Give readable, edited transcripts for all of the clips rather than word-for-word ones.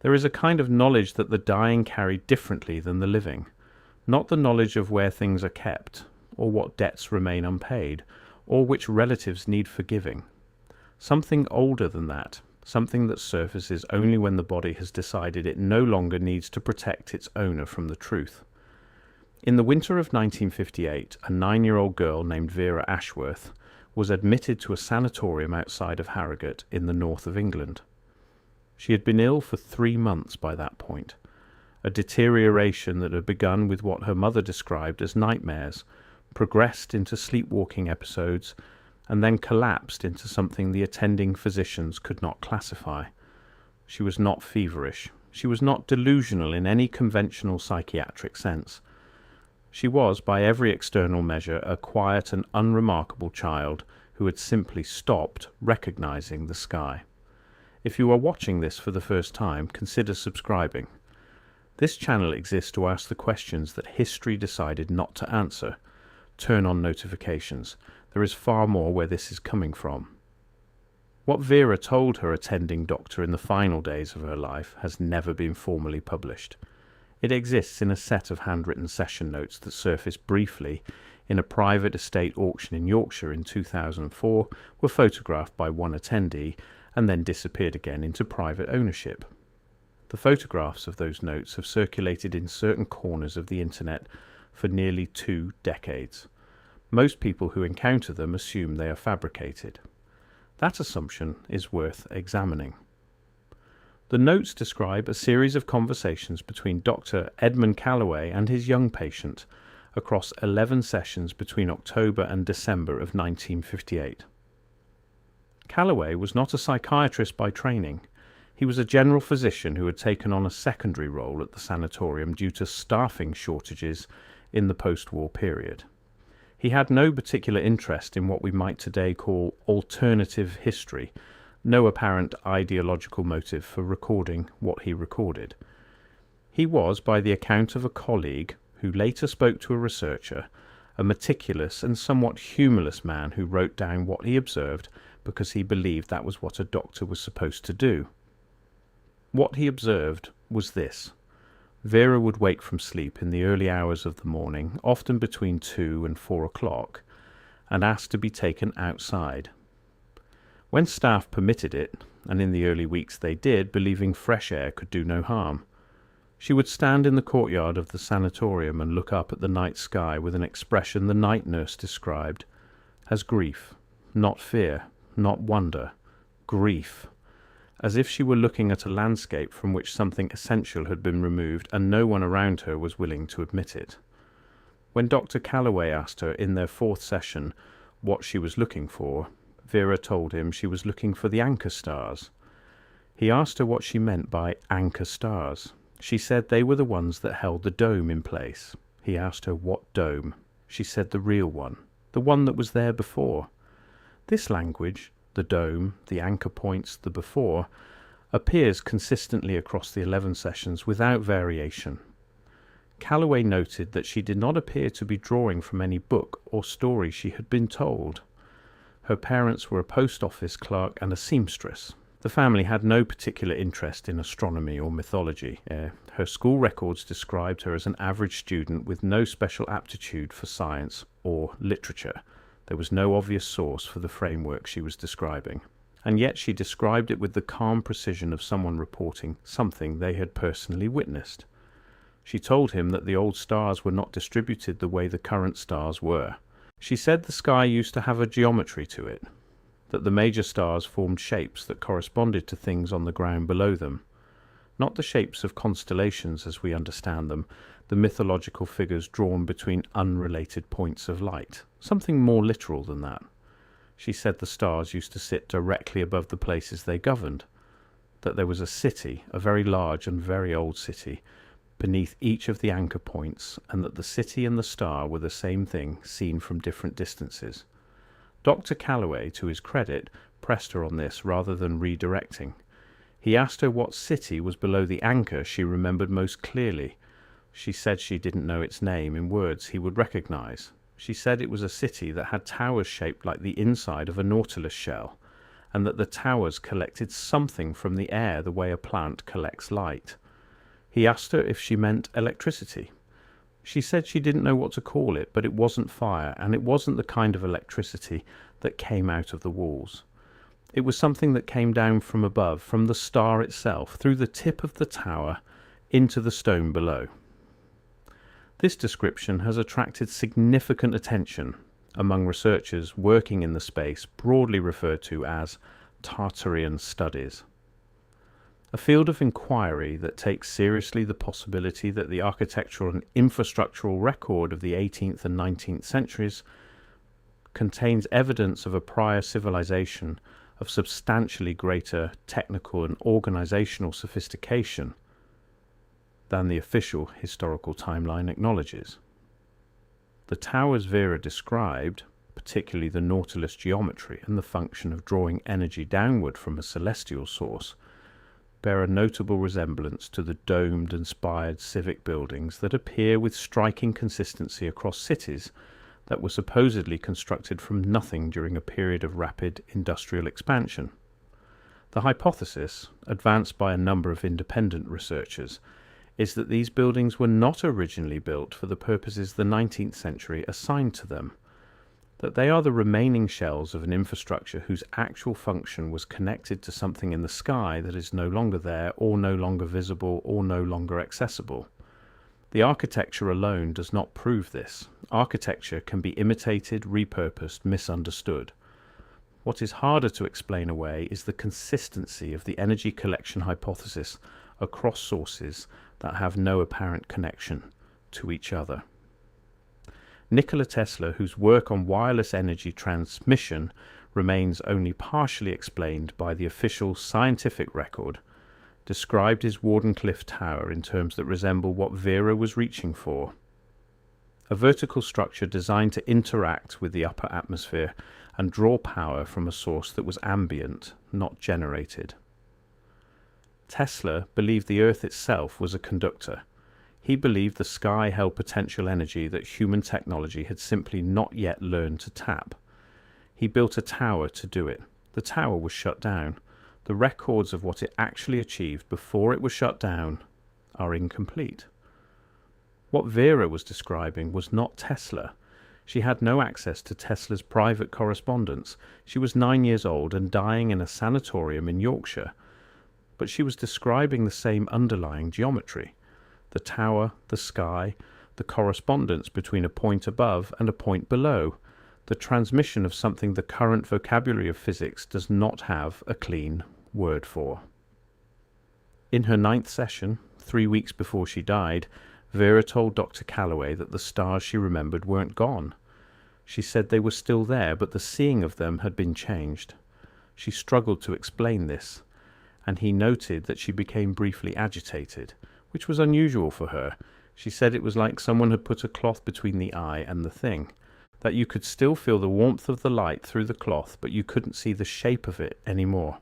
There is a kind of knowledge that the dying carry differently than the living, not the knowledge of where things are kept, or what debts remain unpaid, or which relatives need forgiving. Something older than that, something that surfaces only when the body has decided it no longer needs to protect its owner from the truth. In the winter of 1958, a 9-year-old girl named Vera Ashworth was admitted to a sanatorium outside of Harrogate in the north of England. She had been ill for 3 months by that point, a deterioration that had begun with what her mother described as nightmares, progressed into sleepwalking episodes, and then collapsed into something the attending physicians could not classify. She was not feverish. She was not delusional in any conventional psychiatric sense. She was, by every external measure, a quiet and unremarkable child who had simply stopped recognizing the sky. If you are watching this for the first time, consider subscribing. This channel exists to ask the questions that history decided not to answer. Turn on notifications. There is far more where this is coming from. What Vera told her attending doctor in the final days of her life has never been formally published. It exists in a set of handwritten session notes that surfaced briefly in a private estate auction in Yorkshire in 2004, were photographed by one attendee, and then disappeared again into private ownership. The photographs of those notes have circulated in certain corners of the internet for nearly 2 decades. Most people who encounter them assume they are fabricated. That assumption is worth examining. The notes describe a series of conversations between Dr. Edmund Callaway and his young patient across 11 sessions between October and December of 1958. Callaway was not a psychiatrist by training. He was a general physician who had taken on a secondary role at the sanatorium due to staffing shortages in the post-war period. He had no particular interest in what we might today call alternative history, no apparent ideological motive for recording what he recorded. He was, by the account of a colleague who later spoke to a researcher, a meticulous and somewhat humorless man who wrote down what he observed because he believed that was what a doctor was supposed to do. What he observed was this. Vera would wake from sleep in the early hours of the morning, often between 2 and 4 o'clock, and ask to be taken outside. When staff permitted it, and in the early weeks they did, believing fresh air could do no harm, she would stand in the courtyard of the sanatorium and look up at the night sky with an expression the night nurse described as grief, not fear, not wonder, grief, as if she were looking at a landscape from which something essential had been removed and no one around her was willing to admit it. When Dr. Callaway asked her in their 4th session what she was looking for, Vera told him she was looking for the anchor stars. He asked her what she meant by anchor stars. She said they were the ones that held the dome in place. He asked her what dome. She said the real one, the one that was there before. This language, the dome, the anchor points, the before, appears consistently across the 11 sessions without variation. Callaway noted that she did not appear to be drawing from any book or story she had been told. Her parents were a post office clerk and a seamstress. The family had no particular interest in astronomy or mythology. Her school records described her as an average student with no special aptitude for science or literature. There was no obvious source for the framework she was describing, and yet she described it with the calm precision of someone reporting something they had personally witnessed. She told him that the old stars were not distributed the way the current stars were. She said the sky used to have a geometry to it, that the major stars formed shapes that corresponded to things on the ground below them, not the shapes of constellations as we understand them, the mythological figures drawn between unrelated points of light, something more literal than that. She said the stars used to sit directly above the places they governed, that there was a city, a very large and very old city, beneath each of the anchor points, and that the city and the star were the same thing seen from different distances. Dr. Callaway, to his credit, pressed her on this rather than redirecting. He asked her what city was below the anchor she remembered most clearly. She said she didn't know its name in words he would recognize. She said it was a city that had towers shaped like the inside of a nautilus shell, and that the towers collected something from the air the way a plant collects light. He asked her if she meant electricity. She said she didn't know what to call it, but it wasn't fire, and it wasn't the kind of electricity that came out of the walls. It was something that came down from above, from the star itself, through the tip of the tower, into the stone below. This description has attracted significant attention among researchers working in the space broadly referred to as Tartarian studies. A field of inquiry that takes seriously the possibility that the architectural and infrastructural record of the 18th and 19th centuries contains evidence of a prior civilization of substantially greater technical and organizational sophistication than the official historical timeline acknowledges. The towers Vera described, particularly the Nautilus geometry and the function of drawing energy downward from a celestial source, bear a notable resemblance to the domed and spired civic buildings that appear with striking consistency across cities that were supposedly constructed from nothing during a period of rapid industrial expansion. The hypothesis, advanced by a number of independent researchers, is that these buildings were not originally built for the purposes the 19th century assigned to them, that they are the remaining shells of an infrastructure whose actual function was connected to something in the sky that is no longer there, or no longer visible, or no longer accessible. The architecture alone does not prove this. Architecture can be imitated, repurposed, misunderstood. What is harder to explain away is the consistency of the energy collection hypothesis across sources that have no apparent connection to each other. Nikola Tesla, whose work on wireless energy transmission remains only partially explained by the official scientific record, described his Wardenclyffe Tower in terms that resemble what Vera was reaching for: a vertical structure designed to interact with the upper atmosphere and draw power from a source that was ambient, not generated. Tesla believed the Earth itself was a conductor. He believed the sky held potential energy that human technology had simply not yet learned to tap. He built a tower to do it. The tower was shut down. The records of what it actually achieved before it was shut down are incomplete. What Vera was describing was not Tesla. She had no access to Tesla's private correspondence. She was 9 years old and dying in a sanatorium in Yorkshire. But she was describing the same underlying geometry: the tower, the sky, the correspondence between a point above and a point below, the transmission of something the current vocabulary of physics does not have a clean word for. In her 9th session, 3 weeks before she died, Vera told Dr. Calloway that the stars she remembered weren't gone. She said they were still there, but the seeing of them had been changed. She struggled to explain this, and he noted that she became briefly agitated, which was unusual for her. She said it was like someone had put a cloth between the eye and the thing, that you could still feel the warmth of the light through the cloth, but you couldn't see the shape of it anymore.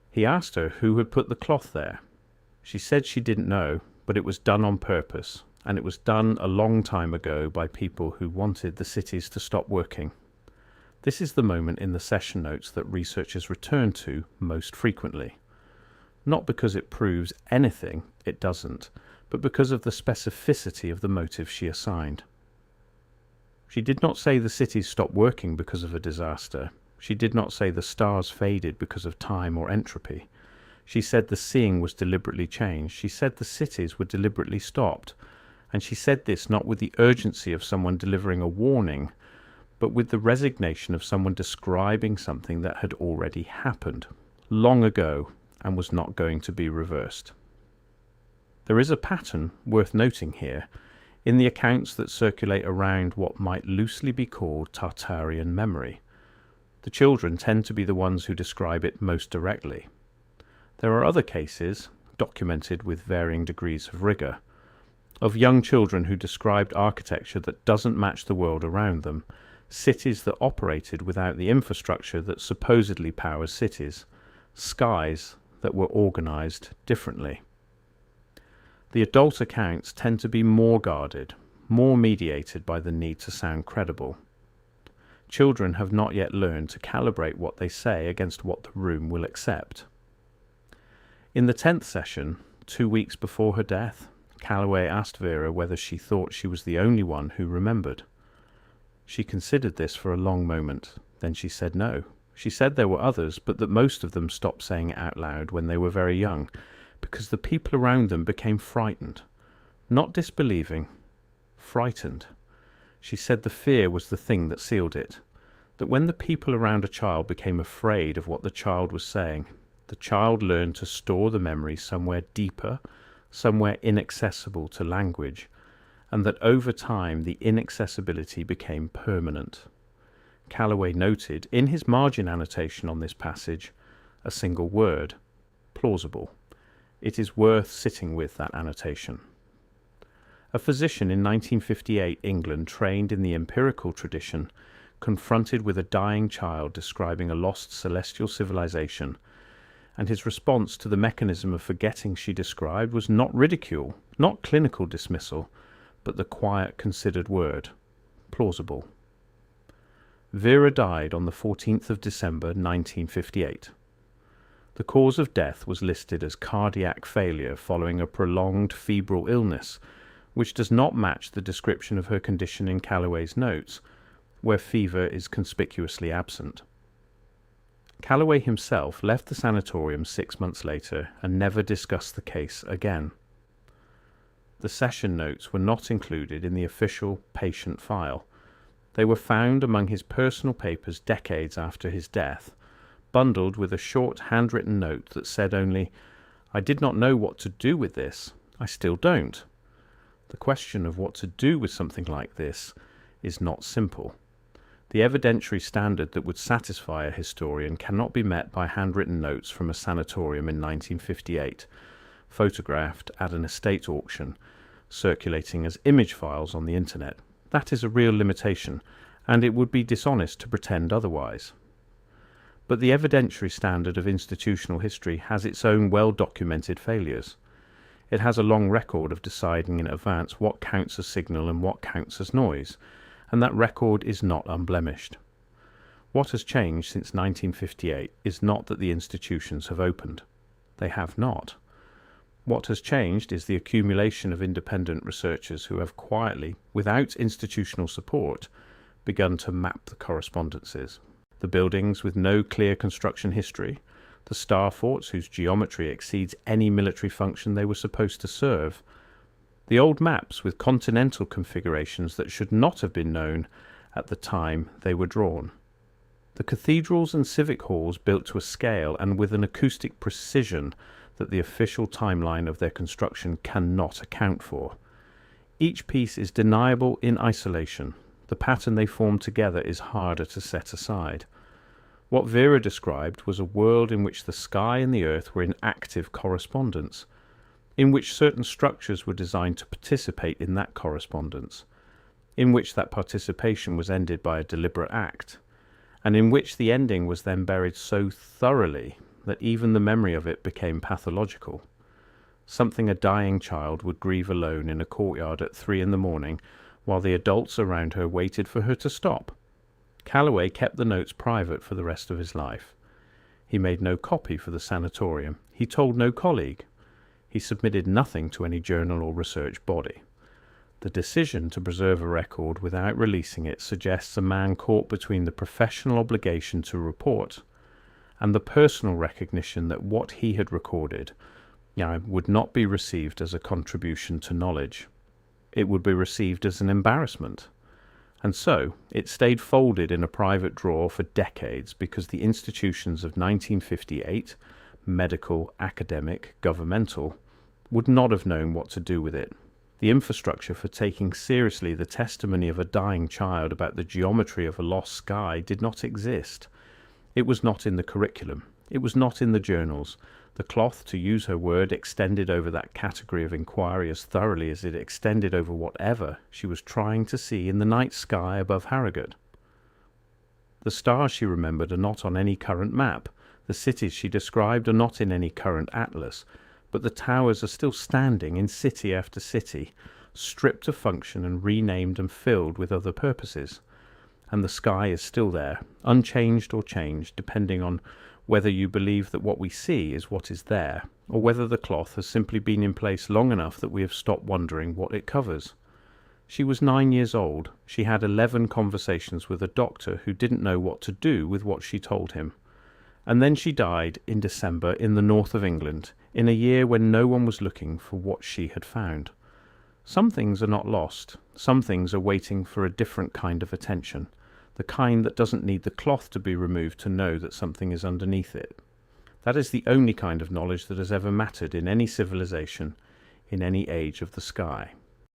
He asked her who had put the cloth there. She said she didn't know, but it was done on purpose, and it was done a long time ago by people who wanted the cities to stop working. This is the moment in the session notes that researchers return to most frequently. Not because it proves anything, it doesn't, but because of the specificity of the motive she assigned. She did not say the cities stopped working because of a disaster. She did not say the stars faded because of time or entropy. She said the seeing was deliberately changed. She said the cities were deliberately stopped. And she said this not with the urgency of someone delivering a warning, but with the resignation of someone describing something that had already happened, long ago, and was not going to be reversed. There is a pattern worth noting here in the accounts that circulate around what might loosely be called Tartarian memory. The children tend to be the ones who describe it most directly. There are other cases, documented with varying degrees of rigour, of young children who described architecture that doesn't match the world around them, cities that operated without the infrastructure that supposedly powers cities, skies that were organised differently. The adult accounts tend to be more guarded, more mediated by the need to sound credible. Children have not yet learned to calibrate what they say against what the room will accept. In the 10th session, 2 weeks before her death, Callaway asked Vera whether she thought she was the only one who remembered. She considered this for a long moment. Then she said no. She said there were others, but that most of them stopped saying it out loud when they were very young, because the people around them became frightened. Not disbelieving, frightened. She said the fear was the thing that sealed it, that when the people around a child became afraid of what the child was saying, the child learned to store the memory somewhere deeper, somewhere inaccessible to language, and that over time the inaccessibility became permanent. Callaway noted in his margin annotation on this passage a single word, plausible. It is worth sitting with, that annotation. A physician in 1958 England, trained in the empirical tradition, confronted with a dying child describing a lost celestial civilization, and his response to the mechanism of forgetting she described was not ridicule, not clinical dismissal, but the quiet, considered word, plausible. Vera died on the 14th of December 1958. The cause of death was listed as cardiac failure following a prolonged febrile illness, which does not match the description of her condition in Callaway's notes, where fever is conspicuously absent. Callaway himself left the sanatorium 6 months later and never discussed the case again. The session notes were not included in the official patient file. They were found among his personal papers decades after his death, bundled with a short handwritten note that said only, "I did not know what to do with this. I still don't." The question of what to do with something like this is not simple. The evidentiary standard that would satisfy a historian cannot be met by handwritten notes from a sanatorium in 1958, photographed at an estate auction, circulating as image files on the internet. That is a real limitation, and it would be dishonest to pretend otherwise. But the evidentiary standard of institutional history has its own well-documented failures. It has a long record of deciding in advance what counts as signal and what counts as noise, and that record is not unblemished. What has changed since 1958 is not that the institutions have opened. They have not. What has changed is the accumulation of independent researchers who have quietly, without institutional support, begun to map the correspondences. The buildings with no clear construction history, the star forts whose geometry exceeds any military function they were supposed to serve, the old maps with continental configurations that should not have been known at the time they were drawn. The cathedrals and civic halls built to a scale and with an acoustic precision that the official timeline of their construction cannot account for. Each piece is deniable in isolation. The pattern they form together is harder to set aside. What Vera described was a world in which the sky and the earth were in active correspondence, in which certain structures were designed to participate in that correspondence, in which that participation was ended by a deliberate act, and in which the ending was then buried so thoroughly that even the memory of it became pathological. Something a dying child would grieve alone in a courtyard at 3 a.m, while the adults around her waited for her to stop. Callaway kept the notes private for the rest of his life. He made no copy for the sanatorium. He told no colleague. He submitted nothing to any journal or research body. The decision to preserve a record without releasing it suggests a man caught between the professional obligation to report and the personal recognition that what he had recorded would not be received as a contribution to knowledge. It would be received as an embarrassment. And so it stayed folded in a private drawer for decades because the institutions of 1958, medical, academic, governmental, would not have known what to do with it. The infrastructure for taking seriously the testimony of a dying child about the geometry of a lost sky did not exist. It was not in the curriculum. It was not in the journals. The cloth, to use her word, extended over that category of inquiry as thoroughly as it extended over whatever she was trying to see in the night sky above Harrogate. The stars she remembered are not on any current map. The cities she described are not in any current atlas, but the towers are still standing in city after city, stripped of function and renamed and filled with other purposes. and the sky is still there, unchanged or changed, depending on whether you believe that what we see is what is there, or whether the cloth has simply been in place long enough that we have stopped wondering what it covers. She was 9 years old. She had 11 conversations with a doctor who didn't know what to do with what she told him. And then she died in December in the north of England, in a year when no one was looking for what she had found. Some things are not lost. Some things are waiting for a different kind of attention, the kind that doesn't need the cloth to be removed to know that something is underneath it. That is the only kind of knowledge that has ever mattered in any civilization, in any age of the sky.